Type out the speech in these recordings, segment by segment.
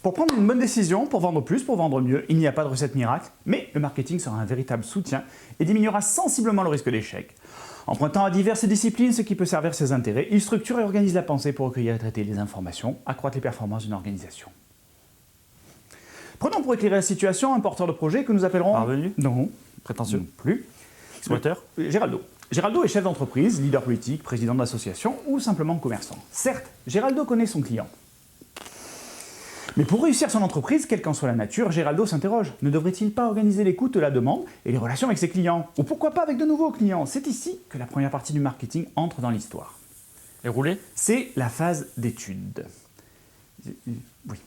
Pour prendre une bonne décision, pour vendre plus, pour vendre mieux, il n'y a pas de recette miracle, mais le marketing sera un véritable soutien et diminuera sensiblement le risque d'échec. Empruntant à diverses disciplines ce qui peut servir ses intérêts, il structure et organise la pensée pour recueillir et traiter les informations, accroître les performances d'une organisation. Prenons pour éclairer la situation un porteur de projet que nous appellerons... Parvenu? Non. Prétentieux? Non plus. Exploiteur? Géraldo. Géraldo est chef d'entreprise, leader politique, président d'association ou simplement commerçant. Certes, Géraldo connaît son client. Mais pour réussir son entreprise, quelle qu'en soit la nature, Géraldo s'interroge. Ne devrait-il pas organiser l'écoute de la demande et les relations avec ses clients? Ou pourquoi pas avec de nouveaux clients? C'est ici que la première partie du marketing entre dans l'histoire. Et rouler? C'est la phase d'étude. Oui.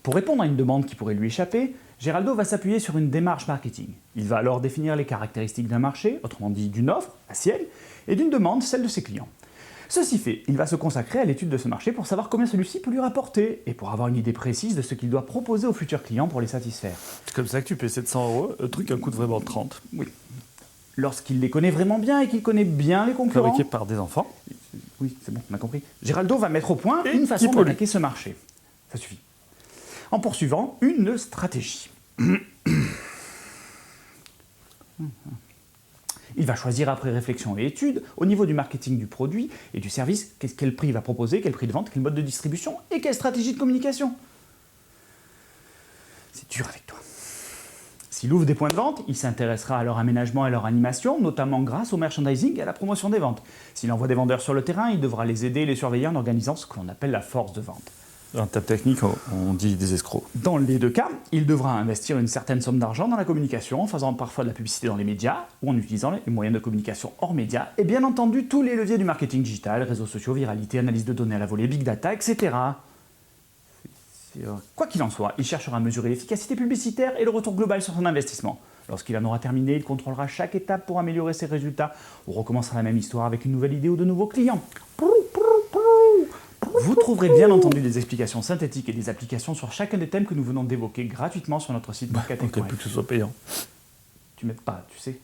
Pour répondre à une demande qui pourrait lui échapper, Géraldo va s'appuyer sur une démarche marketing. Il va alors définir les caractéristiques d'un marché, autrement dit d'une offre, la sienne, et d'une demande, celle de ses clients. Ceci fait, il va se consacrer à l'étude de ce marché pour savoir combien celui-ci peut lui rapporter et pour avoir une idée précise de ce qu'il doit proposer aux futurs clients pour les satisfaire. C'est comme ça que tu payes 700 €, le truc coûte vraiment 30. Oui. Lorsqu'il les connaît vraiment bien et qu'il connaît bien les concurrents... Fabriqué par des enfants. Oui, c'est bon, on a compris. Géraldo va mettre au point Et une façon qui pollue. d'attaquer ce marché. Ça suffit. En poursuivant une stratégie. Il va choisir après réflexion et étude, au niveau du marketing du produit et du service, quel prix il va proposer, quel prix de vente, quel mode de distribution et quelle stratégie de communication. C'est dur avec toi. S'il ouvre des points de vente, il s'intéressera à leur aménagement et à leur animation, notamment grâce au merchandising et à la promotion des ventes. S'il envoie des vendeurs sur le terrain, il devra les aider et les surveiller en organisant ce que l'on appelle la force de vente. Dans le terme technique, on dit des escrocs. Dans les deux cas, il devra investir une certaine somme d'argent dans la communication, en faisant parfois de la publicité dans les médias, ou en utilisant les moyens de communication hors médias, et bien entendu tous les leviers du marketing digital, réseaux sociaux, viralité, analyse de données à la volée, big data, etc. Quoi qu'il en soit, il cherchera à mesurer l'efficacité publicitaire et le retour global sur son investissement. Lorsqu'il en aura terminé, il contrôlera chaque étape pour améliorer ses résultats, ou recommencera la même histoire avec une nouvelle idée ou de nouveaux clients. Vous trouverez bien entendu des explications synthétiques et des applications sur chacun des thèmes que nous venons d'évoquer gratuitement sur notre site marketing.fr. Plus que ce soit payant. Tu m'aides pas, tu sais.